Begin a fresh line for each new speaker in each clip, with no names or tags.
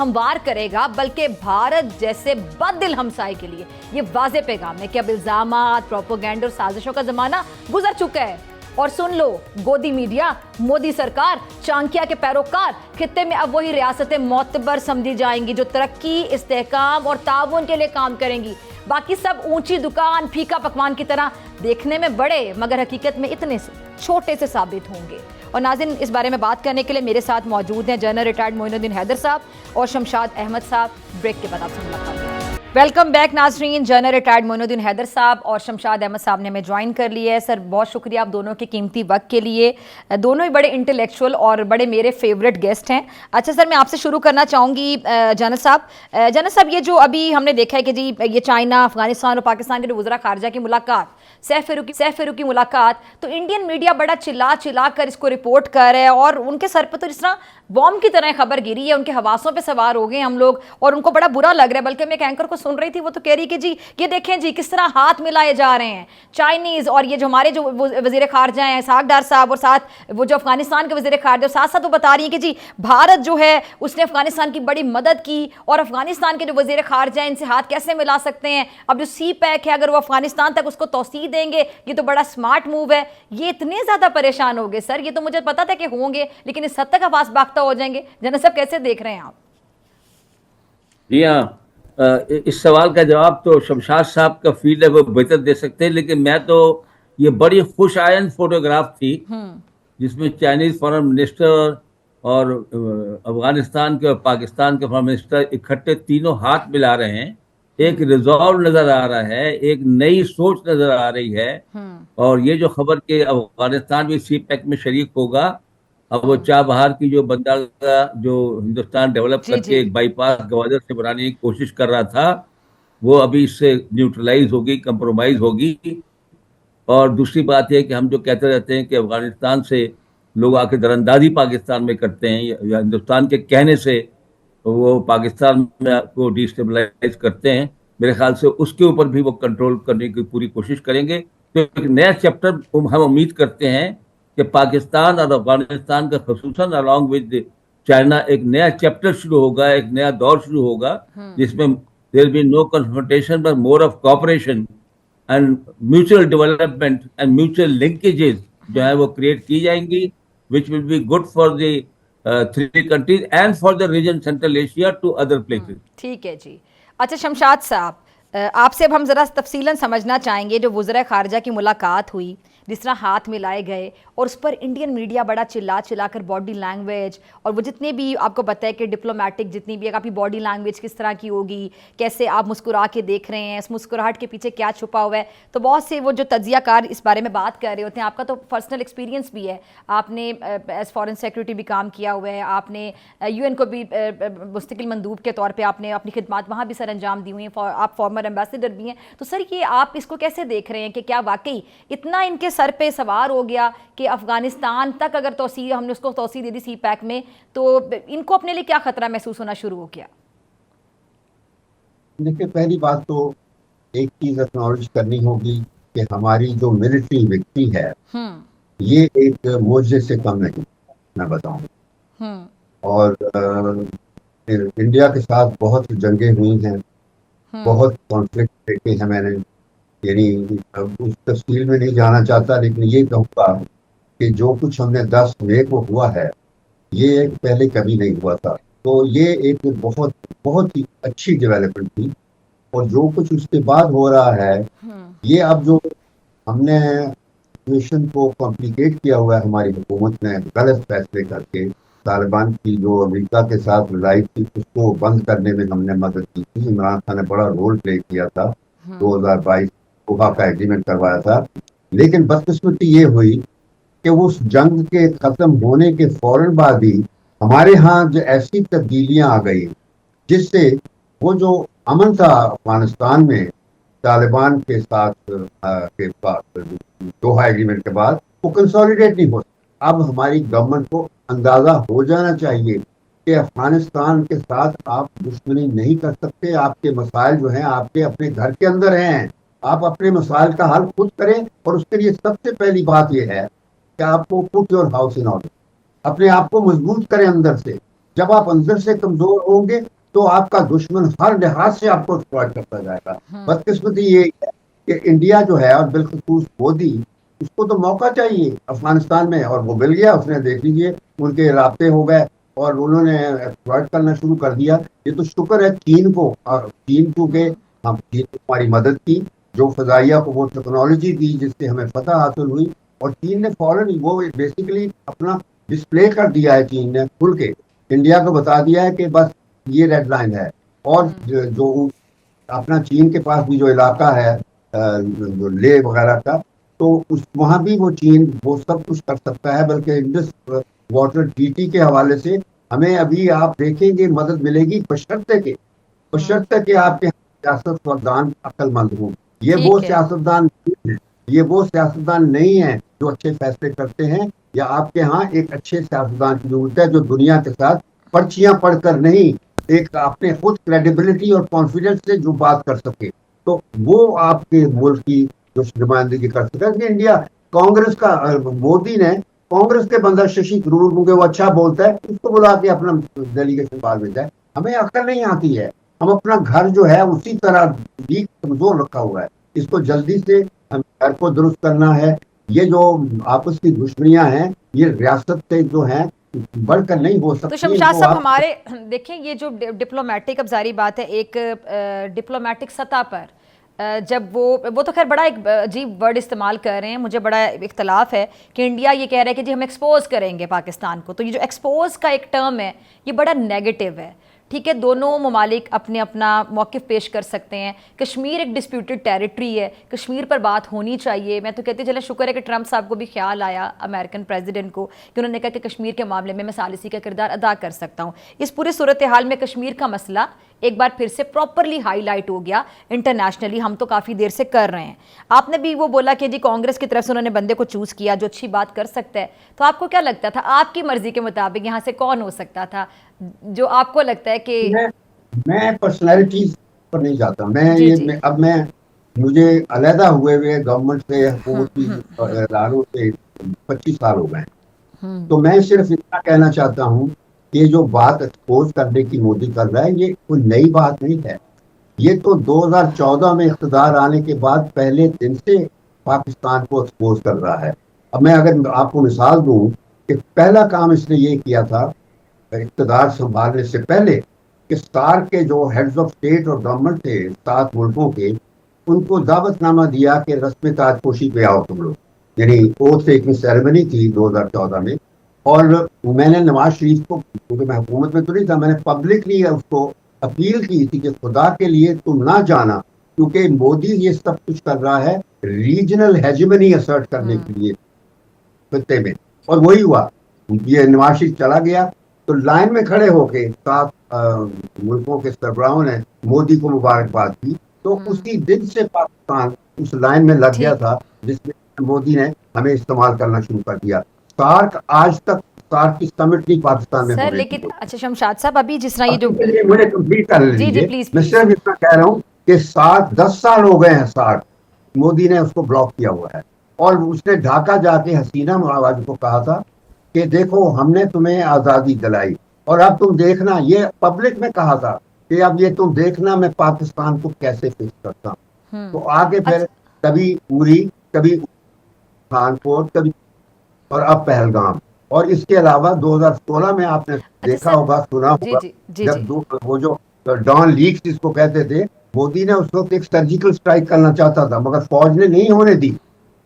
ہموار کرے گا بلکہ بھارت جیسے بددل ہمسائے کے لیے یہ واضح پیغام ہے کہ اب الزامات، پروپیگنڈا اور سازشوں کا زمانہ گزر چکا ہے۔ اور سن لو، گودی میڈیا، مودی سرکار، چانکیا کے پیروکار، خطے میں اب وہی ریاستیں معتبر سمجھی جائیں گی جو ترقی، استحکام اور تعاون کے لیے کام کریں گی۔ باقی سب اونچی دکان، پھیکا پکوان کی طرح دیکھنے میں بڑے مگر حقیقت میں اتنے سے چھوٹے سے ثابت ہوں گے۔ اور ناظرین، اس بارے میں بات کرنے کے لیے میرے ساتھ موجود ہیں جنرل ریٹائرڈ معین الدین حیدر صاحب اور شمشاد احمد صاحب۔ بریک کے بعد آپ سے ملاقات ہوگی۔ ویلکم بیک ناظرین، جنرل ریٹائرڈ معین الدین حیدر صاحب اور شمشاد احمد صاحب نے ہمیں جوائن کر لیا ہے۔ سر بہت شکریہ آپ دونوں کے قیمتی وقت کے لیے، دونوں ہی بڑے انٹلیکچوئل اور بڑے میرے فیوریٹ گیسٹ ہیں۔ اچھا سر، میں آپ سے شروع کرنا چاہوں گی جنرل صاحب، یہ جو ابھی ہم نے دیکھا ہے کہ جی یہ چائنا، افغانستان اور پاکستان کے جو وزراء خارجہ کی ملاقات، سیف فاروقی کی ملاقات، تو انڈین میڈیا بڑا چلا کر اس کو رپورٹ کر رہا ہے اور ان کے سر پہ تو جس طرح بوم کی طرح خبر گری ہے، ان کے حواسوں پہ سوار ہو گئے ہم لوگ اور ان کو بڑا برا لگ رہا ہے۔ بلکہ میں ایک اینکر کو سن رہی تھی، وہ تو کہہ رہی کہ جی یہ دیکھیں جی کس طرح ہاتھ ملائے جا رہے ہیں چائنیز اور یہ جو ہمارے جو وزیر خارجہ ہیں اسحاق ڈار صاحب اور ساتھ وہ جو افغانستان کے وزیر خارجہ، ساتھ ساتھ وہ بتا رہی ہیں کہ جی بھارت جو ہے اس نے افغانستان کی بڑی مدد کی اور افغانستان کے جو وزیر خارجہ ہیں ان سے ہاتھ کیسے ملا سکتے ہیں۔ اب جو سی پیک ہے اگر وہ افغانستان تک اس کو توسیع دیں گے، یہ تو بڑا سمارٹ موو ہے۔ یہ اتنے زیادہ پریشان ہو گئے سر، یہ تو مجھے پتا تھا کہ ہوں گے لیکن اس حد تک آواز باختہ ہو جائیں گے۔ جنرل صاحب کیسے دیکھ رہے ہیں آپ؟
جی ہاں، اس سوال کا جواب تو شمشاد صاحب کا فیلڈ ہے، وہ بہتر دے سکتے ہیں، لیکن میں تو یہ بڑی خوش آئند فوٹوگراف تھی جس میں چائنیز فارن منسٹر اور افغانستان کے اور پاکستان کے فارن منسٹر اکٹھے تینوں ہاتھ ملا رہے ہیں۔ ایک ریزالو نظر آ رہا ہے، ایک نئی سوچ نظر آ رہی ہے۔ اور یہ جو خبر کہ افغانستان بھی سی پیک میں شریک ہوگا، اب وہ چابہار کی جو بندرگاہ جو ہندوستان ڈیولپ کر کے ایک بائی پاس گوادر سے بنانے کی کوشش کر رہا تھا، وہ ابھی اس سے نیوٹرلائز ہوگی، کمپرومائز ہوگی۔ اور دوسری بات یہ کہ ہم جو کہتے رہتے ہیں کہ افغانستان سے لوگ آ کے دراندازی پاکستان میں کرتے ہیں یا ہندوستان کے کہنے سے وہ پاکستان میں کو ڈیسٹیبلائز کرتے ہیں، میرے خیال سے اس کے اوپر بھی وہ کنٹرول کرنے کی پوری کوشش کریں گے۔ تو ایک نیا چیپٹر ہم امید کرتے ہیں کہ پاکستان اور افغانستان کا خصوصاً along with چائنا ایک نیا چیپٹر شروع ہوگا، ایک نیا دور شروع ہوگا جس میں there will be no confrontation but more of cooperation and mutual development and mutual linkages جو ہے وہ کریٹ کی جائیں گی which will be good for the three countries and for the region Central Asia to other places۔
ٹھیک ہے جی۔ اچھا شمشاد صاحب، آپ سے اب ہم ذرا تفصیلاً سمجھنا چاہیں گے جو وزراء خارجہ کی ملاقات ہوئی، جس طرح ہاتھ ملائے گئے اور اس پر انڈین میڈیا بڑا چلا کر باڈی لینگویج اور وہ جتنے بھی آپ کو پتہ ہے کہ ڈپلومیٹک جتنی بھی آپ کی باڈی لینگویج کس طرح کی ہوگی، کیسے آپ مسکرا کے دیکھ رہے ہیں، اس مسکراہٹ کے پیچھے کیا چھپا ہوا ہے، تو بہت سے وہ جو تجزیہ کار اس بارے میں بات کر رہے ہوتے ہیں۔ آپ کا تو پرسنل ایکسپیرینس بھی ہے، آپ نے ایز فارن سیکرٹری بھی کام کیا ہوا ہے، آپ نے یو این کو بھی مستقل مندوب کے طور پہ آپ نے اپنی خدمات وہاں بھی سر انجام دی ہوئی ہیں، آپ فارمر ایمبیسیڈر بھی ہیں۔ تو سر یہ آپ اس کو کیسے دیکھ رہے ہیں کہ کیا واقعی اتنا ان کے سر پہ سوار ہو گیا کہ افغانستان تک اگر توسیع ہم نے اس کو توسیع دے دی سی پیک میں تو ان کو اپنے لیے کیا خطرہ محسوس ہونا شروع ہو گیا؟
دیکھیں، پہلی بات تو ایک چیز اکنالج کرنی ہوگی کہ ہماری جو ملٹری وکٹری ہے یہ ایک معجزے سے کم نہیں، میں بتاؤں۔ اور انڈیا کے ساتھ بہت جنگیں ہوئی ہیں، بہت کانفلکٹ دیکھے ہیں میں نے، یعنی اس تفصیل میں نہیں جانا چاہتا، لیکن یہ کہوں گا کہ جو کچھ ہم نے 10 مئی کو ہوا ہے یہ ایک پہلے کبھی نہیں ہوا تھا۔ تو یہ ایک بہت ہی اچھی ڈیولپمنٹ تھی۔ اور جو کچھ اس کے بعد ہو رہا ہے یہ اب جو ہم نے سچویشن کو کمپلیکیٹ کیا ہوا ہے ہماری حکومت نے غلط فیصلے کر کے، طالبان کی جو امریکہ کے ساتھ لڑائی تھی اس کو بند کرنے میں ہم نے مدد کی تھی، عمران خان نے بڑا رول پلے کیا تھا، 2022 کوہا کا ایگریمنٹ کروایا تھا۔ لیکن بدقسمتی یہ ہوئی کہ اس جنگ کے ختم ہونے کے فوراً بعد ہی ہمارے ہاں جو ایسی تبدیلیاں آ گئی جس سے وہ جو امن تھا افغانستان میں طالبان کے ساتھ دوحہ ایگریمنٹ کے بعد، وہ کنسولیڈیٹ نہیں ہو سکتا۔ اب ہماری گورنمنٹ کو اندازہ ہو جانا چاہیے کہ افغانستان کے ساتھ آپ دشمنی نہیں کر سکتے، آپ کے مسائل جو ہیں آپ کے اپنے گھر کے اندر ہیں، آپ اپنے مسائل کا حل خود کریں۔ اور اس کے لیے سب سے پہلی بات یہ ہے کہ آپ کو put your house in order, اپنے آپ کو مضبوط کریں اندر سے۔ جب آپ اندر سے کمزور ہوں گے تو آپ کا دشمن ہر لحاظ سے آپ کو ایکسپلائٹ کرتا جائے گا. بدقسمتی یہ ہے کہ انڈیا جو ہے اور بالخصوص مودی, اس کو تو موقع چاہیے افغانستان میں, اور وہ مل گیا. اس نے دیکھ لیجیے ان کے رابطے ہو گئے اور انہوں نے ایکسپلائٹ کرنا شروع کر دیا. یہ تو شکر ہے چین کو, اور چین کیونکہ ہم چین نے ہماری مدد کی, جو فضائیہ کو وہ ٹیکنالوجی دی جس سے ہمیں فتح حاصل ہوئی, اور چین نے فوراً وہ بیسیکلی اپنا ڈسپلے کر دیا ہے. چین نے کھل کے انڈیا کو بتا دیا ہے کہ بس یہ ریڈ لائن ہے. اور جو اپنا چین کے پاس بھی جو علاقہ ہے جو لے وغیرہ کا, تو اس وہاں بھی وہ چین وہ سب کچھ کر سکتا ہے. بلکہ انڈس واٹر ٹریٹی کے حوالے سے ہمیں ابھی آپ دیکھیں گے مدد ملے گی, بشرطے کہ آپ کے سیاستدان عقل مند ہوں. یہ وہ سیاستدان نہیں ہیں, یہ وہ سیاستدان نہیں ہیں جو اچھے فیصلے کرتے ہیں. یا آپ کے ہاں ایک اچھے سیاستدان کی ضرورت ہے جو دنیا کے ساتھ پرچیاں پڑھ کر نہیں, ایک اپنے خود کریڈیبلٹی اور کانفیڈنس سے جو بات کر سکے, تو وہ آپ کے ملک کی جو نمائندگی کر سکتا ہے. کہ انڈیا کانگریس کا, مودی نے کانگریس کے بندہ ششی تھرور, کیونکہ وہ اچھا بولتا ہے, اس کو بلا کے اپنا ڈیلیگیشن بال بھیجا ہے. ہمیں عقل نہیں آتی ہے, ہم اپنا گھر جو ہے اسی طرح ویک کمزور رکھا ہوا ہے. اس کو جلدی سے ہم گھر کو درست کرنا ہے. یہ جو آپس کی دشمنیاں ہیں یہ ریاست سے جو ہیں بڑھ کر نہیں ہو سکتی.
تو شمشاد صاحب ہمارے دیکھیں یہ جو ڈپلومیٹک, اب ظاہری بات ہے ایک ڈپلومیٹک سطح پر جب وہ تو خیر بڑا ایک عجیب ورڈ استعمال کر رہے ہیں, مجھے بڑا اختلاف ہے کہ انڈیا یہ کہہ رہا ہے کہ جی ہم ایکسپوز کریں گے پاکستان کو. تو یہ جو ایکسپوز کا ایک ٹرم ہے یہ بڑا نیگیٹو ہے. ٹھیک ہے, دونوں ممالک اپنے اپنا موقف پیش کر سکتے ہیں. کشمیر ایک ڈسپیوٹڈ ٹیریٹری ہے, کشمیر پر بات ہونی چاہیے. میں تو کہتی چلیں شکر ہے کہ ٹرمپ صاحب کو بھی خیال آیا, امریکن پریزیڈنٹ کو, کہ انہوں نے کہا کہ کشمیر کے معاملے میں ثالثی کا کردار ادا کر سکتا ہوں. اس پورے صورتحال میں کشمیر کا مسئلہ ایک بار پھر سے پراپرلی ہائی لائٹ ہو گیا انٹرنیشنلی. ہم تو کافی دیر سے کر رہے ہیں. آپ نے بھی وہ بولا کہ جی کانگریس کی طرف سے انہوں نے بندے کو چوز کیا جو اچھی بات کر سکتا ہے. تو آپ کو کیا لگتا تھا آپ کی مرضی کے مطابق یہاں سے کون ہو سکتا تھا جو آپ کو لگتا ہے کہ
میں پرسنالٹیز پر نہیں جاتا. اب میں مجھے علیحدہ ہوئے گورنمنٹ سے, حکومتی اداروں سے 25 سال ہو گئے ہیں. تو میں صرف اتنا کہنا چاہتا ہوں کہ جو بات ایکسپوز کرنے کی مودی کر رہا ہے یہ کوئی نئی بات نہیں ہے. یہ تو 2014 میں اقتدار آنے کے بعد پہلے دن سے پاکستان کو ایکسپوز کر رہا ہے. اب میں اگر آپ کو مثال دوں کہ پہلا کام اس نے یہ کیا تھا اقتدار سنبھالنے سے پہلے کہ سارک کے جو ہیڈز آف اسٹیٹ اور گورنمنٹ تھے 7 ملکوں کے, ان کو دعوت نامہ دیا کہ رسم تاج پوشی پہ آؤ تم لوگ. یعنی اوتھ ٹیکنگ سیریمنی تھی 2014 میں. اور میں نے نواز شریف کو, کیونکہ میں حکومت میں تو نہیں تھا, میں نے پبلکلی اس کو اپیل کی تھی کہ خدا کے لیے تم نہ جانا, کیونکہ مودی یہ سب کچھ کر رہا ہے ریجنل ہیجمنی اسرٹ کرنے کے لیے خطے میں. اور وہی ہوا, یہ نواز شریف چلا گیا تو لائن میں کھڑے ہو کے 7 ملکوں کے سربراہوں نے مودی کو مبارکباد کی. تو اسی دن سے پاکستان اس لائن میں لگ گیا تھا جس میں مودی نے ہمیں استعمال کرنا شروع کر دیا. سارک آج تک سارک کی سمٹ نہیں پاکستان میں
سر لیکن اچھا شمشاد صاحب ابھی جس طرح یہ جو
مجھے کمپلیٹ کر لیجیے,
پلیز
میں صرف اتنا کہہ رہا ہوں کہ 10 سال ہو گئے ہیں سارک, مودی نے اس کو بلاک کیا ہوا ہے. اور اس نے ڈھاکہ جا کے حسینہ معاوض کو کہا تھا کہ دیکھو ہم نے تمہیں آزادی دلائی اور اب تم دیکھنا, یہ پبلک میں کہا تھا کہ اب یہ تم دیکھنا میں پاکستان کو کیسے فکس کرتا ہوں. تو آگے پھر کبھی پوری, کبھی خانپور, کبھی اور اب پہلگام. اور اس کے علاوہ 2016 میں آپ نے دیکھا ہوگا, سنا ہوگا, جب وہ جو ڈان لیکس جس کو کہتے تھے, مودی نے اس وقت ایک سرجیکل اسٹرائک کرنا چاہتا تھا مگر فوج نے نہیں ہونے دی.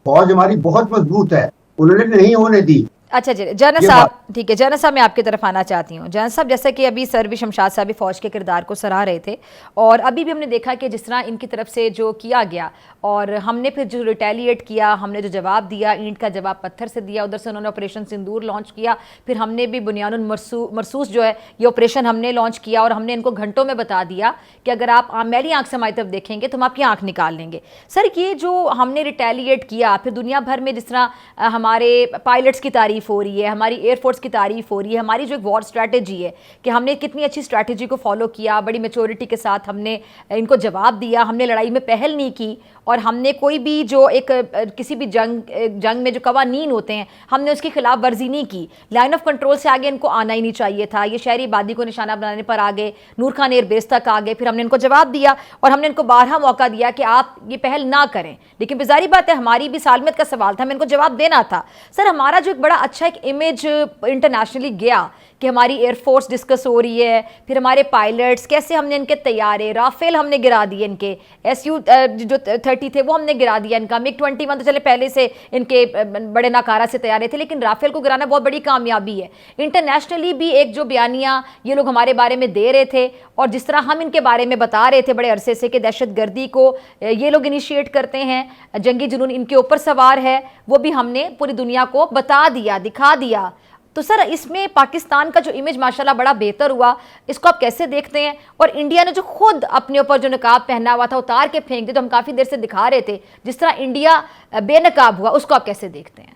فوج ہماری بہت مضبوط ہے, انہوں نے نہیں ہونے دی.
اچھا جی جنرل صاحب, ٹھیک ہے جنرل صاحب میں آپ کی طرف آنا چاہتی ہوں. جنرل صاحب جیسا کہ ابھی سر بھی شمشاد صاحب فوج کے کردار کو سراہ رہے تھے, اور ابھی بھی ہم نے دیکھا کہ جس طرح ان کی طرف سے جو کیا گیا اور ہم نے پھر جو ریٹیلیٹ کیا, ہم نے جو جواب دیا اینٹ کا جواب پتھر سے دیا. ادھر سے انہوں نے آپریشن سندور لانچ کیا, پھر ہم نے بھی بنیان مرصوص جو ہے یہ آپریشن ہم نے لانچ کیا, اور ہم نے ان کو گھنٹوں میں بتا دیا کہ اگر آپ میری آنکھ سے ہماری طرف دیکھیں گے تو ہم آپ کی آنکھ نکال لیں گے. سر یہ جو ہم نے ریٹیلیٹ کیا, پھر دنیا بھر میں جس طرح ہمارے پائلٹس کی تعریف ہو رہی ہے, ہماری ایئر فورس کی تعریف ہو رہی ہے, ہماری جو ایک وار اسٹریٹجی ہے کہ ہم نے کتنی اچھی اسٹریٹجی کو فالو کیا, بڑی میچورٹی کے ساتھ ہم نے ان کو جواب دیا, ہم نے لڑائی میں پہل نہیں کی, اور ہم نے کوئی بھی جو ایک کسی بھی جنگ میں جو قوانین ہوتے ہیں ہم نے اس کی خلاف ورزی نہیں کی. لائن آف کنٹرول سے آگے ان کو آنا ہی نہیں چاہیے تھا. یہ شہری آبادی کو نشانہ بنانے پر آگے نور خان ایئر بیس تک آگے. پھر ہم نے ان کو جواب دیا اور ہم نے ان کو بارہا موقع دیا کہ آپ یہ پہل نہ کریں, لیکن بظاہری بات ہے ہماری بھی سالمیت کا سوال تھا, ہمیں ان کو جواب دینا تھا. سر ہمارا جو ایک بڑا اچھا ایک امیج انٹرنیشنلی گیا کہ ہماری ایئر فورس ڈسکس ہو رہی ہے, پھر ہمارے پائلٹس کیسے ہم نے ان کے طیارے رافیل ہم نے گرا دیے, ان کے SU جو 30 تھے وہ ہم نے گرا دیا, ان کا MiG-21 تو چلے پہلے سے ان کے بڑے ناکارہ سے طیارے تھے, لیکن رافیل کو گرانا بہت بڑی کامیابی ہے. انٹرنیشنلی بھی ایک جو بیانیہ یہ لوگ ہمارے بارے میں دے رہے تھے اور جس طرح ہم ان کے بارے میں بتا رہے تھے بڑے عرصے سے کہ دہشت گردی کو یہ لوگ انیشیٹ کرتے ہیں, جنگی جنون ان کے اوپر سوار ہے, وہ بھی ہم نے پوری دنیا کو بتا دیا, دکھا دیا. تو سر اس میں پاکستان کا جو امیج ماشاءاللہ بڑا بہتر ہوا, اس کو آپ کیسے دیکھتے ہیں؟ اور انڈیا نے جو خود اپنے اوپر جو نقاب پہنا ہوا تھا اتار کے پھینک دیا, تو ہم کافی دیر سے دکھا رہے تھے جس طرح انڈیا بے نقاب ہوا, اس کو آپ کیسے دیکھتے ہیں؟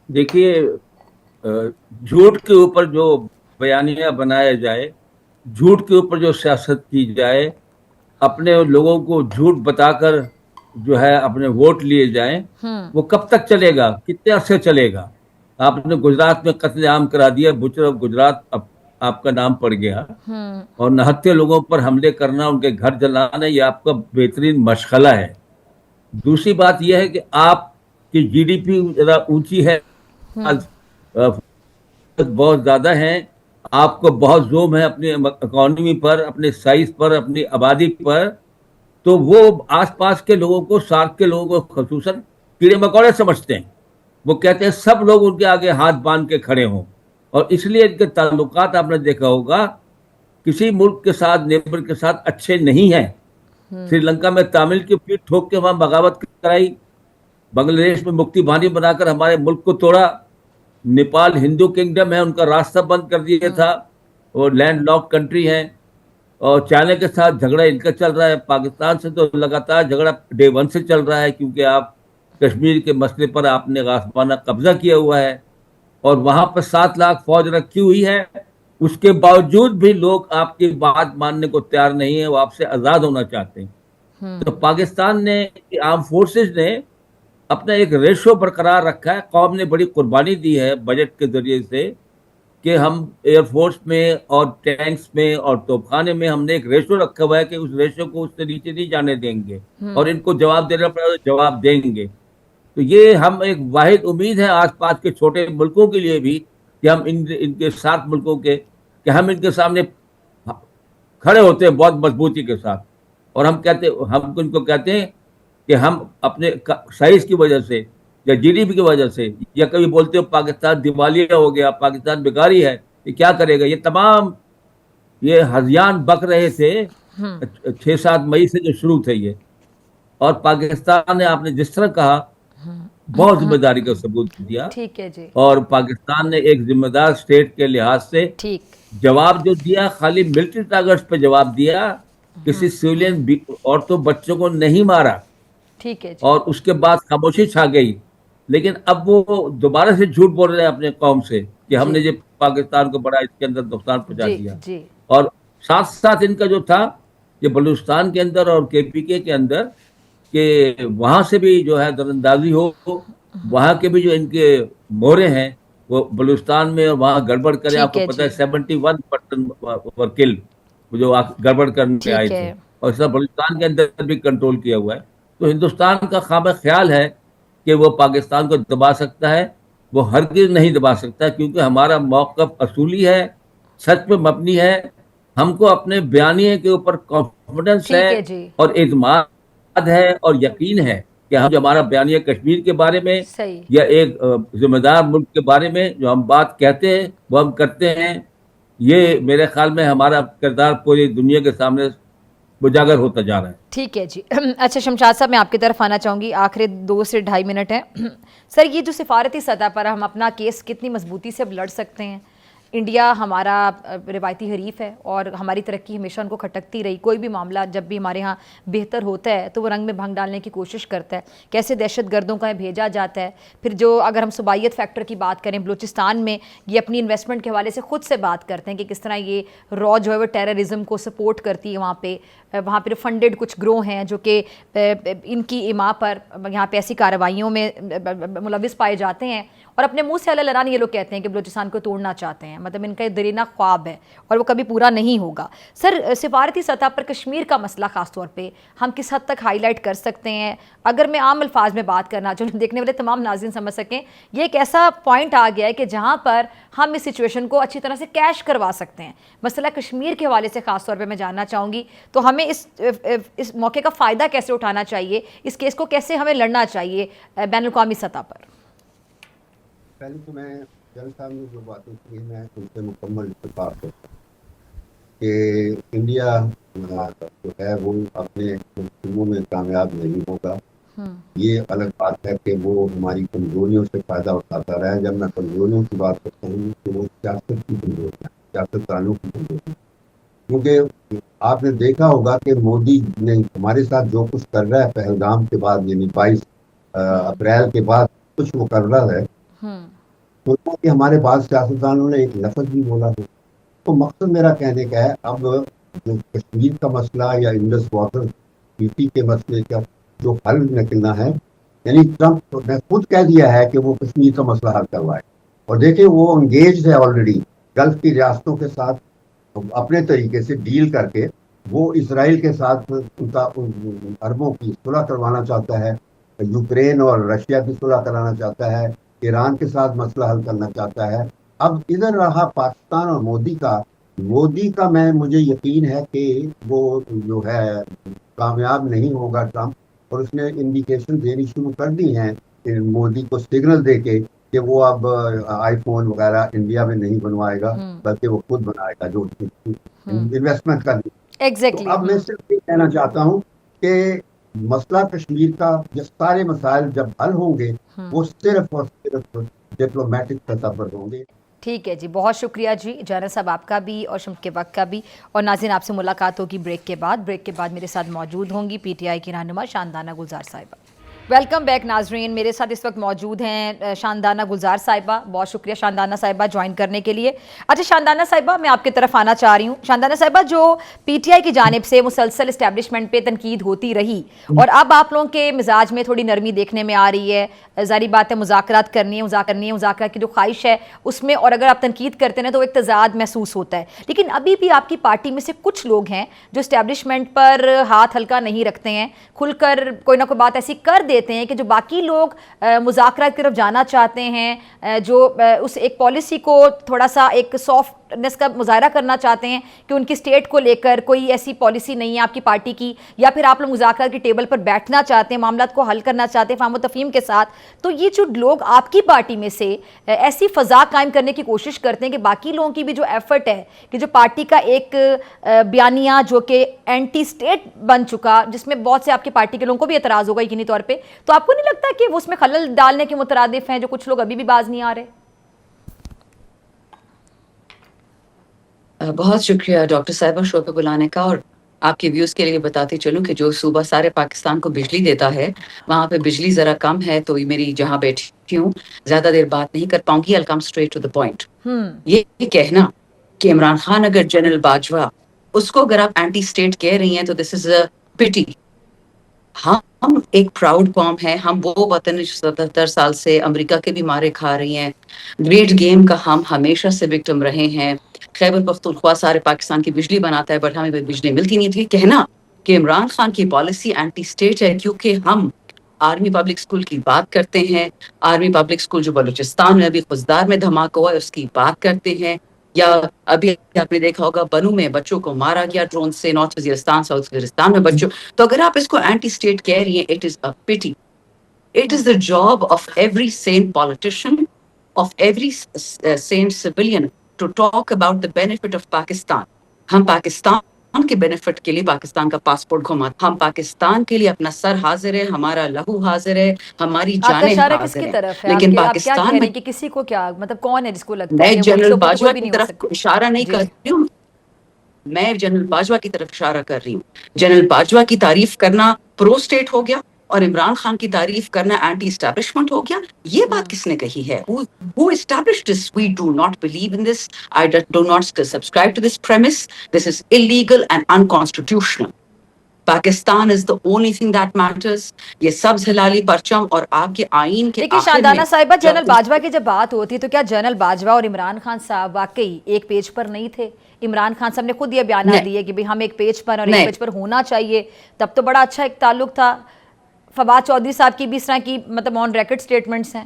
دیکھیے جھوٹ کے اوپر جو بیانیہ بنایا جائے, جھوٹ کے اوپر جو سیاست کی جائے, اپنے لوگوں کو جھوٹ بتا کر جو ہے اپنے ووٹ لیے جائیں, وہ کب تک چلے گا, کتنے عرصے چلے گا؟ آپ نے گجرات میں قتل عام کرا دیا, بچر آف گجرات آپ کا نام پڑ گیا, اور نہتے لوگوں پر حملے کرنا, ان کے گھر جلانا, یہ آپ کا بہترین مشغلہ ہے. دوسری بات یہ ہے کہ آپ کی GDP ذرا اونچی ہے, بہت زیادہ ہیں, آپ کو بہت زوم ہے اپنی اکانومی پر, اپنے سائز پر, اپنی آبادی پر, تو وہ آس پاس کے لوگوں کو, سارک کے لوگوں کو خصوصاً کیڑے مکوڑے سمجھتے ہیں. وہ کہتے ہیں سب لوگ ان کے آگے ہاتھ باندھ کے کھڑے ہوں, اور اس لیے ان کے تعلقات آپ نے دیکھا ہوگا کسی ملک کے ساتھ, نیبر کے ساتھ اچھے نہیں ہیں. سری لنکا میں تامل کی پیٹ ٹھوک کے وہاں بغاوت کرائی, بنگلہ دیش میں مکتی بانی بنا کر ہمارے ملک کو توڑا, نیپال ہندو کنگڈم ہے, ان کا راستہ بند کر دیا تھا, وہ لینڈ لاک کنٹری ہے, اور چائنا کے ساتھ جھگڑا ان کا چل رہا ہے. پاکستان سے تو لگاتار جھگڑا ڈے 1 سے چل رہا ہے, کیونکہ آپ کشمیر کے مسئلے پر آپ نے غاصبانہ قبضہ کیا ہوا ہے, اور وہاں پر 7 لاکھ فوج رکھی ہوئی ہے. اس کے باوجود بھی لوگ آپ کی بات ماننے کو تیار نہیں ہیں, وہ آپ سے آزاد ہونا چاہتے ہیں. تو پاکستان نے, آرم فورسز نے اپنا ایک ریشو برقرار رکھا ہے. قوم نے بڑی قربانی دی ہے بجٹ کے ذریعے سے, کہ ہم ایئر فورس میں اور ٹینکس میں اور توپخانے میں ہم نے ایک ریشو رکھا ہوا ہے کہ اس ریشو کو اس سے نیچے نہیں جانے دیں گے, اور ان کو جواب دینا پڑا تو جواب دیں گے. تو یہ ہم ایک واحد امید ہے آس پاس کے چھوٹے ملکوں کے لیے بھی, کہ ہم ان کے 7 ملکوں کے, کہ ہم ان کے سامنے کھڑے ہوتے ہیں بہت مضبوطی کے ساتھ, اور ہم ان کو کہتے ہیں کہ ہم اپنے سائز کی وجہ سے یا GDP کی وجہ سے, یا کبھی بولتے ہو پاکستان دیوالیہ ہو گیا, پاکستان بیکاری ہے, یہ کیا کرے گا. یہ تمام یہ ہذیان بک رہے تھے 6-7 مئی سے جو شروع تھے یہ, اور پاکستان نے, آپ نے جس طرح کہا, بہت ذمہ داری کا ثبوت دیا. ٹھیک ہے جی. اور پاکستان نے ایک ذمہ دار اسٹیٹ کے لحاظ سے جواب جو دیا, خالی ملٹری ٹارگٹس پہ جواب دیا, کسی سویلین عورتوں بچوں کو نہیں مارا. ٹھیک ہے. اور اس کے بعد خاموشی چھا گئی. لیکن اب وہ دوبارہ سے جھوٹ بول رہے ہیں اپنے قوم سے کہ ہم نے یہ پاکستان کو بڑا اس کے اندر نقصان پہنچا دیا. اور ساتھ ساتھ ان کا جو تھا یہ بلوچستان کے اندر اور KPK کے اندر, کہ وہاں سے بھی جو ہے دراندازی ہو, وہاں کے بھی جو ان کے مورے ہیں وہ بلوچستان میں, اور وہاں گڑبڑ کرے. آپ کو پتہ ہے 71% ور کل, جو گڑبڑ کرنے آئے تھے, اور اس طرح بلوچستان کے اندر بھی کنٹرول کیا ہوا ہے. تو ہندوستان کا خامہ خیال ہے کہ وہ پاکستان کو دبا سکتا ہے, وہ ہرگز نہیں دبا سکتا, کیونکہ ہمارا موقف اصولی ہے, سچ پہ مبنی ہے. ہم کو اپنے بیانیے کے اوپر کانفیڈنس ہے اور اعتماد ہے اور یقین ہے کہ ہم جو ہمارا بیانیہ کشمیر کے بارے میں یا ایک ذمہ دار ملک کے بارے میں جو ہم بات کہتے ہیں وہ ہم کرتے ہیں. یہ میرے خیال میں ہمارا کردار پوری دنیا کے سامنے اجاگر ہوتا جا رہا ہے.
ٹھیک ہے جی. اچھا شمشاد صاحب, میں آپ کی طرف آنا چاہوں گی, آخری 2 سے 2.5 منٹ ہیں. سر یہ جو سفارتی سطح پر ہم اپنا کیس کتنی مضبوطی سے لڑ سکتے ہیں, انڈیا ہمارا روایتی حریف ہے اور ہماری ترقی ہمیشہ ان کو کھٹکتی رہی. کوئی بھی معاملہ جب بھی ہمارے ہاں بہتر ہوتا ہے تو وہ رنگ میں بھنگ ڈالنے کی کوشش کرتا ہے. کیسے دہشت گردوں کا بھیجا جاتا ہے. پھر جو اگر ہم صوبائیت فیکٹر کی بات کریں, بلوچستان میں یہ اپنی انویسٹمنٹ کے حوالے سے خود سے بات کرتے ہیں کہ کس طرح یہ را جو ہے وہ ٹیررزم کو سپورٹ کرتی ہے. وہاں پہ فنڈڈ کچھ گروہ ہیں جو کہ ان کی ایما پر یہاں پہ ایسی کارروائیوں میں ملوث پائے جاتے ہیں, اور اپنے منہ سے اللہ لران یہ لوگ کہتے ہیں کہ بلوچستان کو توڑنا چاہتے ہیں. مطلب ان کا یہ دیرینہ خواب ہے اور وہ کبھی پورا نہیں ہوگا. سر, سفارتی سطح پر کشمیر کا مسئلہ خاص طور پہ ہم کس حد تک ہائی لائٹ کر سکتے ہیں؟ اگر میں عام الفاظ میں بات کرنا چاہوں, دیکھنے والے تمام ناظرین سمجھ سکیں, یہ ایک ایسا پوائنٹ آ گیا ہے کہ جہاں پر ہم اس سچویشن کو اچھی طرح سے کیش کروا سکتے ہیں. مسئلہ کشمیر کے حوالے سے خاص طور پہ میں جاننا چاہوں گی, تو ہمیں اس موقع کا فائدہ کیسے اٹھانا چاہیے, اس کیس کو کیسے ہمیں لڑنا چاہیے بین الاقوامی سطح پر؟
پہلے تو میں جنرل صاحب نے جو باتیں کی میں ان سے مکمل اتفاق کرتا ہوں کہ انڈیا جو ہے وہ اپنے منصوبوں میں کامیاب نہیں ہوگا. یہ الگ بات ہے کہ وہ ہماری کمزوریوں سے فائدہ اٹھاتا رہا ہے. جب میں کمزوریوں کی بات کرتا ہوں تو وہ سیاست کی کمزوریاں, سیاست دانوں کی کمزوریاں, کیونکہ آپ نے دیکھا ہوگا کہ مودی نے ہمارے ساتھ جو کچھ کر رہا ہے پہلگام کے بعد, یعنی 22 اپریل کے بعد کچھ وہ کر رہا ہے, تو کہ ہمارے بعض سیاستدانوں نے ایک لفظ بھی بولا ہے. تو مقصد میرا کہنے کا ہے, اب جو کشمیر کا مسئلہ یا انڈس واٹر ٹریٹی کے مسئلے کا جو حل نکلنا ہے, یعنی ٹرمپ نے خود کہہ دیا ہے کہ وہ کشمیر کا مسئلہ حل کروائے, اور دیکھیں وہ انگیجڈ ہے آلریڈی گلف کی ریاستوں کے ساتھ اپنے طریقے سے ڈیل کر کے. وہ اسرائیل کے ساتھ ان کا عربوں کی صلح کروانا چاہتا ہے, یوکرین اور رشیا کی صلح کرانا چاہتا ہے, ایران کے ساتھ مسئلہ حل کرنا چاہتا ہے. اب ادھر رہا پاکستان اور مودی کا مجھے یقین ہے کہ وہ جو ہے کامیاب نہیں ہوگا ٹرمپ, اور اس نے انڈیکیشن دینی شروع کر دی ہیں مودی کو سگنل دے کے کہ وہ اب آئی فون وغیرہ انڈیا میں نہیں بنوائے گا بلکہ وہ خود بنائے گا جو انویسٹمنٹ کرنی. تو اب میں صرف یہ کہنا چاہتا ہوں کہ مسئلہ کشمیر کا جب سارے مسائل جب حل ہوں گے وہ صرف اور صرف ڈپلومیٹک سطح پر ہوں گے.
ٹھیک ہے جی, بہت شکریہ جی جنرل صاحب آپ کا بھی اور شمس کے وقت کا بھی. اور ناظرین آپ سے ملاقات ہوگی بریک کے بعد میرے ساتھ موجود ہوں گی پی ٹی آئی کی رہنما شاندانہ گلزار صاحبہ. ویلکم بیک ناظرین, میرے ساتھ اس وقت موجود ہیں شاندانہ گلزار صاحبہ. بہت شکریہ شاندانہ صاحبہ جوائن کرنے کے لیے. اچھا شاندانہ صاحبہ, میں آپ کی طرف آنا چاہ رہی ہوں. شاندانہ صاحبہ, جو پی ٹی آئی کی جانب سے مسلسل اسٹیبلشمنٹ پہ تنقید ہوتی رہی اور اب آپ لوگوں کے مزاج میں تھوڑی نرمی دیکھنے میں آ رہی ہے, ظاہری بات ہے مذاکرات کرنی ہے, مذاکرات کی جو خواہش ہے اس میں, اور اگر آپ تنقید کرتے ہیں تو ایک تضاد محسوس ہوتا ہے. لیکن ابھی بھی آپ کی پارٹی میں سے کچھ لوگ ہیں جو اسٹیبلشمنٹ پر ہاتھ ہلکا نہیں رکھتے ہیں, کھل کر کوئی نہ کوئی بات ایسی کر دیتے ہیں کہ جو باقی لوگ مذاکرات کی طرف جانا چاہتے ہیں, جو اس ایک پالیسی کو تھوڑا سا ایک سافٹنس کا مظاہرہ کرنا چاہتے ہیں کہ ان کی اسٹیٹ کو لے کر کوئی ایسی پالیسی نہیں ہے آپ کی پارٹی کی, یا پھر آپ لوگ مذاکرات کی ٹیبل پر بیٹھنا چاہتے ہیں, معاملات کو حل کرنا چاہتے ہیں فہم و تفہیم کے ساتھ. تو یہ جو لوگ آپ کی پارٹی میں سے ایسی فضا قائم کرنے کی کوشش کرتے ہیں کہ باقی لوگوں کی بھی جو ایفرٹ ہے کہ جو پارٹی کا ایک بیانیہ جو کہ اینٹی اسٹیٹ بن چکا, جس میں بہت سے آپ کی پارٹی کے لوگوں کو بھی اعتراض ہوگا یقینی طور پہ, تو آپ کو نہیں لگتا کہ وہ اس میں خلل ڈالنے کے مترادف ہیں جو کچھ لوگ ابھی بھی باز نہیں آ رہے؟
بہت شکریہ ڈاکٹر صاحبہ شو پہ بلانے کا. اور آپ کے ویوز کے لیے بتاتے چلوں کہ جو صوبہ سارے پاکستان کو بجلی دیتا ہے وہاں پہ بجلی ذرا کم ہے, تو میری جہاں بیٹھی ہوں زیادہ دیر بات نہیں کر پاؤں گی. I'll come straight to the point. یہ کہنا کہ عمران خان اگر جنرل باجوہ اس کو اگر آپ اینٹی اسٹیٹ کہہ رہی ہیں تو دس از اے پٹی. ہم ایک پراؤڈ قوم ہے, ہم وہ وطن 77 سال سے امریکہ کے بھی مارے کھا رہی ہیں, گریٹ گیم کا ہم ہمیشہ سے وکٹم رہے ہیں. خیبر پختونخوا سارے پاکستان کی بجلی بناتا ہے بٹ ہمیں بجلی ملتی نہیں تھی. کہنا کہ عمران خان کی پالیسی اینٹی اسٹیٹ ہے کیونکہ ہم آرمی پبلک اسکول کی بات کرتے ہیں, آرمی پبلک اسکول جو بلوچستان میں ابھی خزدار میں دھماکہ ہوا ہے اس کی بات کرتے ہیں, یا ابھی آپ نے دیکھا ہوگا بنو میں بچوں کو مارا گیا ڈرون سے, نارتھ وزیرستان ساؤتھ وزیرستان میں بچوں. تو اگر آپ اس کو اینٹی اسٹیٹ کہہ رہی ہیں, it is a pity. It is the job of every sane politician, of every sane civilian to talk about the benefit of Pakistan. ہم پاکستان کے بینیفٹ کے لیے پاکستان کا پاسپورٹ گھماتے. ہم پاکستان کے لیے اپنا سر حاضر ہے, ہمارا لہو حاضر ہے, ہماری
آپ کا
جانیں
اشارہ کس
حاضر
کی
ہے.
طرف ہے؟
لیکن
آپ کیا کہہ
پاکستان
رہے
میں
ہیں کہ کسی کو کیا مطلب کون ہے جس کو لگتا
میں
ہے کہ ملک
جنرل
سے اوپر تو
باجوہ
کوئی بھی
کی
نہیں ہو
طرف
سکتا؟
اشارہ نہیں
جی
کر رہی ہوں, میں جنرل باجوہ کی طرف اشارہ کر رہی ہوں. جنرل باجوہ کی تعریف کرنا پرو اسٹیٹ ہو گیا, اور عمران خان کی تعریف کرنا اینٹی اسٹیبلشمنٹ ہو گیا. یہ بات کس نے کہی ہے؟ Who established this? We do not believe in this. I do not subscribe to this premise. This is illegal and unconstitutional. Pakistan is the only thing that matters. یہ سبز ہلالی پرچم اور آپ کے آئین کے
لیکن
آخر
شاندانہ
میں
صاحبہ,
جب
جنرل باجوہ کی جب بات ہوتی ہے تو کیا جنرل باجوہ اور عمران خان صاحب واقعی ایک پیج پر نہیں تھے؟ عمران خان صاحب نے خود یہ بیانات دیے کہ ہم ایک پیج پر اور ایک پیج پر ہونا چاہیے, تب تو بڑا اچھا ایک تعلق تھا. فواد چودھری صاحب کی بھی اس طرح کی مطلب آن ریکارڈ سٹیٹمنٹس ہیں.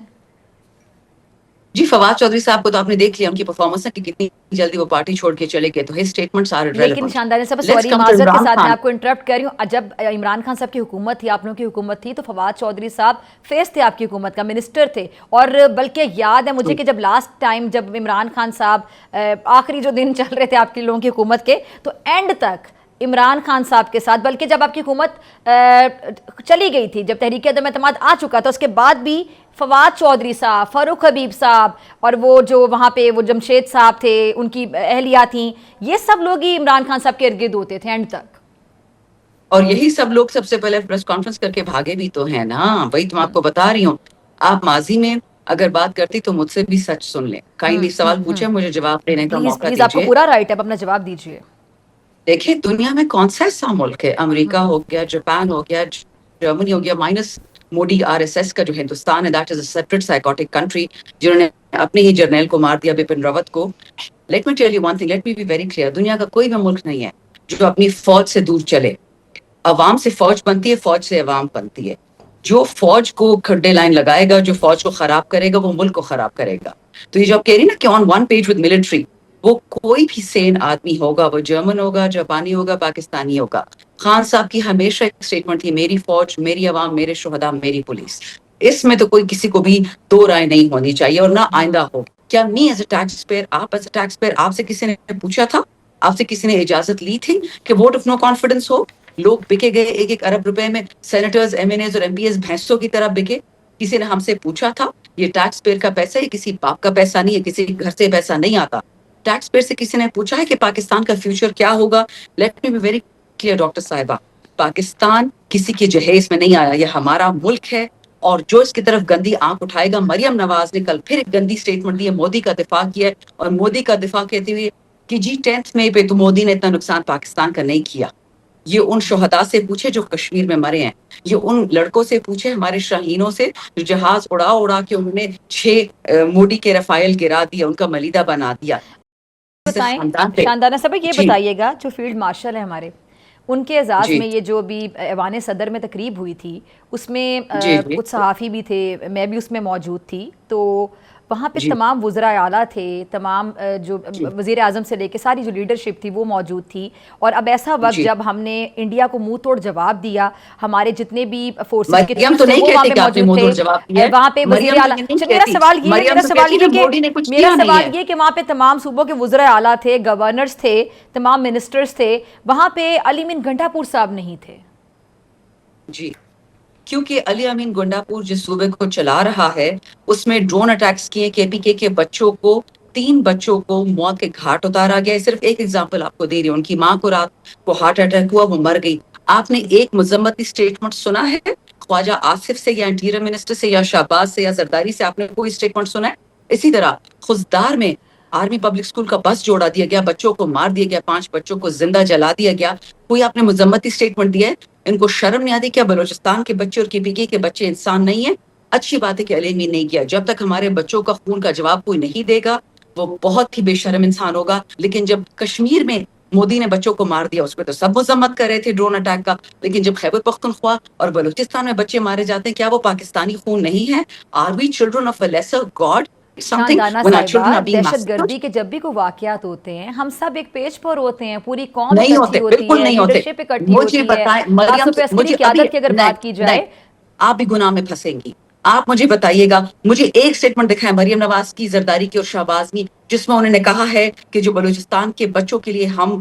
جی, فواد چودھری صاحب کو تو آپ نے دیکھ لیا ان کی پرفارمنس ہے کہ کتنی جلدی وہ پارٹی چھوڑ کے چلے گئے, تو his statements are
لیکن
irrelevant.
شاندانہ صاحب
Let's
سوری
come to
معذرت کے
عمران
ساتھ میں
خان.
آپ کو انٹرپٹ کر رہی ہوں. جب عمران خان صاحب کی حکومت تھی, آپ لوگوں کی حکومت تھی, تو فواد چودھری صاحب فیس تھے آپ کی حکومت کا, منسٹر تھے. اور بلکہ یاد ہے مجھے کہ جب لاسٹ ٹائم جب عمران خان صاحب آخری جو دن چل رہے تھے آپ کے لوگوں کی حکومت کے, تو اینڈ تک عمران خان صاحب کے ساتھ, بلکہ جب آپ کی حکومت چلی گئی تھی, جب تحریک عدم اعتماد آ چکا تھا, اس کے بعد بھی فواد چودھری صاحب, فاروق حبیب صاحب, اور وہ جو وہاں پہ وہ جمشید صاحب تھے, ان کی اہلیہ تھیں, یہ سب لوگ ہی عمران خان صاحب کے ارد گرد ہوتے تھے اینڈ تک.
اور یہی سب لوگ سب سے پہلے پریس کانفرنس کر کے بھاگے بھی تو ہیں نا. وہی تو میں آپ کو بتا رہی ہوں. آپ ماضی میں اگر بات کرتی تو مجھ سے بھی سچ سن لیں. کائنڈلی سوال پوچھے, مجھے جواب دینے کا موقع
پلیز آپ کو
دیجیے.
پورا رائٹ ہے, اپنا جواب دیجیے.
دیکھیں, دنیا میں کون سا ایسا ملک ہے, امریکہ ہو گیا, جاپان ہو گیا, جرمنی ہو گیا, مائنس مودی RSS کا جو ہندوستان ہے, that is a separate psychotic country, جنہوں نے اپنے ہی جرنیل کو مار دیا, بپن راوت کو. Let me tell you one thing, let me be very clear. دنیا کا کوئی بھی ملک نہیں ہے جو اپنی فوج سے دور چلے. عوام سے فوج بنتی ہے, فوج سے عوام بنتی ہے. جو فوج کو کھڈے لائن لگائے گا, جو فوج کو خراب کرے گا, وہ ملک کو خراب کرے گا. تو یہ جو آپ کہہ رہی نا کہ on one page with military, وہ کوئی بھی سین آدمی ہوگا, وہ جرمن ہوگا, جاپانی ہوگا, پاکستانی ہوگا. خان صاحب کی ہمیشہ ایک اسٹیٹمنٹ تھی, میری فوج, میری عوام, میرے شہداء, میری پولیس. اس میں تو کوئی کسی کو بھی دو رائے نہیں ہونی چاہیے, اور نہ آئندہ ہو. کیا me as a taxpayer, آپ ایز اے ٹیکس پیئر, آپ سے کسی نے پوچھا تھا, آپ سے کسی نے اجازت لی تھی کہ ووٹ آف نو کانفیڈنس ہو؟ لوگ بکے گئے 1-1 ارب روپے میں, سینیٹرز, MNAs اور MPs بھینسوں کی طرح بکے. کسی نے ہم سے پوچھا تھا؟ یہ ٹیکس پیئر کا پیسہ ہے, کسی باپ کا پیسہ نہیں ہے, کسی گھر سے پیسہ نہیں آتا. ٹیکس پیئر سے کسی نے پوچھا ہے کہ پاکستان کا فیوچر کیا ہوگا؟ Let me be very clear doctor صاحبہ, پاکستان کسی کے جہیز میں نہیں آیا, یہ ہمارا ملک ہے. اور جو اس کی طرف گندی آنکھ اٹھائے گا, مریم نواز نے کل پھر ایک گندی اسٹیٹمنٹ دی ہے, مودی کا دفاع کیا ہے, اور مودی کا دفاع کہتے ہوئے کہ جی 10 مئی پہ تو مودی نے اتنا نقصان پاکستان کا نہیں کیا. یہ ان شہداء سے پوچھے جو کشمیر میں مرے ہیں, یہ ان لڑکوں سے پوچھے, ہمارے شاہینوں سے, جو جہاز اڑا کے انہوں نے 6 مودی کے رفائل گرا دیا, ان کا ملیدہ بنا دیا.
بتائیں شاندانہ صاحب, یہ
جی
بتائیے گا جو فیلڈ مارشل ہیں ہمارے, ان کے اعزاز
جی
میں یہ جو بھی ایوان صدر میں تقریب ہوئی تھی, اس میں
جی جی
کچھ صحافی بھی تھے, میں بھی اس میں موجود تھی, تو وہاں پہ
جی
تمام وزراء اعلیٰ تھے, تمام جو
جی
وزیر اعظم سے لے کے ساری جو لیڈرشپ تھی وہ موجود تھی. اور اب ایسا وقت
جی.
جب ہم نے انڈیا کو منہ توڑ جواب دیا, ہمارے جتنے بھی فورسز کے
مریم
چیف
تو
تھے
نہیں
وہ وہاں
کہتی
پہ
کہ آپ نے
موجود
منہ
تھے,
توڑ جواب دیا ہے.
وہاں پہ وزیر
مریم تو
اعلیٰ.
یہ نہیں
اچھا, میرا
کہتی.
سوال یہ ہے,
مریم تو کہتی ہے مودی نے کچھ
میرا
کیا نہیں
سوال
ہے.
یہ کہ وہاں پہ تمام صوبوں کے وزراء اعلیٰ تھے, گورنرز تھے, تمام منسٹرز تھے, وہاں پہ علی امین گنڈا پور صاحب نہیں تھے.
جی, کیونکہ علی امین گنڈا پور جس صوبے کو چلا رہا ہے, اس میں ڈرون اٹیکس کیے, KPK کے بچوں کو, 3 بچوں کو موت کے گھاٹ اتارا گیا. صرف ایک ایگزامپل آپ کو دے رہی ہوں, ان کی ماں کو رات کو ہارٹ اٹیک ہوا, وہ مر گئی. آپ نے ایک مذمتی سٹیٹمنٹ سنا ہے خواجہ آصف سے, یا انٹیریئر منسٹر سے, یا شہباز سے, یا زرداری سے؟ آپ نے کوئی سٹیٹمنٹ سنا ہے؟ اسی طرح خزدار میں آرمی پبلک اسکول کا بس جوڑا دیا گیا, بچوں کو مار دیا گیا, 5 بچوں کو زندہ جلا دیا گیا. کوئی آپ نے مذمتی سٹیٹمنٹ دیا ہے؟ ان کو شرم نہیں آتی؟ کیا بلوچستان کے بچے اور KPK کے بچے انسان نہیں ہیں؟ اچھی بات ہے کہ علی امین نہیں کیا. جب تک ہمارے بچوں کا خون کا جواب کوئی نہیں دے گا, وہ بہت ہی بے شرم انسان ہوگا. لیکن جب کشمیر میں مودی نے بچوں کو مار دیا, اس پہ تو سب مذمت کر رہے تھے ڈرون اٹیک کا. لیکن جب خیبر پختونخوا اور بلوچستان میں بچے مارے جاتے ہیں, کیا وہ پاکستانی خون نہیں ہے؟ Are we children of a lesser God? Something
Shandana
when our children
صاحبہ,
are being
دہشت
massacred?
گردی کے جب بھی کوئی واقعات ہوتے ہیں, ہم سب ایک پیج پر ہوتے ہیں, پوری قوم
نہیں
اکٹھی
ہوتے,
ہوتی
بالکل
ہے,
نہیں ہوتے.
لیڈرشپ اکٹھی
مجھے
ہوتی ہے.
بتائیں
خاص
مریم,
طور پہ عسکری
مجھے ابھی
قیادت کی اگر
نہیں
بات کی جائے,
نہیں, آپ بھی گناہ میں پھنسیں گی. آپ مجھے بتائیے گا, مجھے ایک سٹیٹمنٹ دکھائیں مریم نواز کی, زرداری کی اور شہباز کی, جس میں انہوں نے کہا ہے کہ جو بلوچستان کے بچوں کے لیے ہم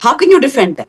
How can you defend that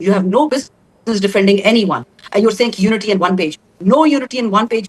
You have no business defending anyone. And you're saying unity in one page. No unity in one page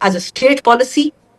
As a state policy,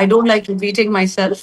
I don't like repeating myself.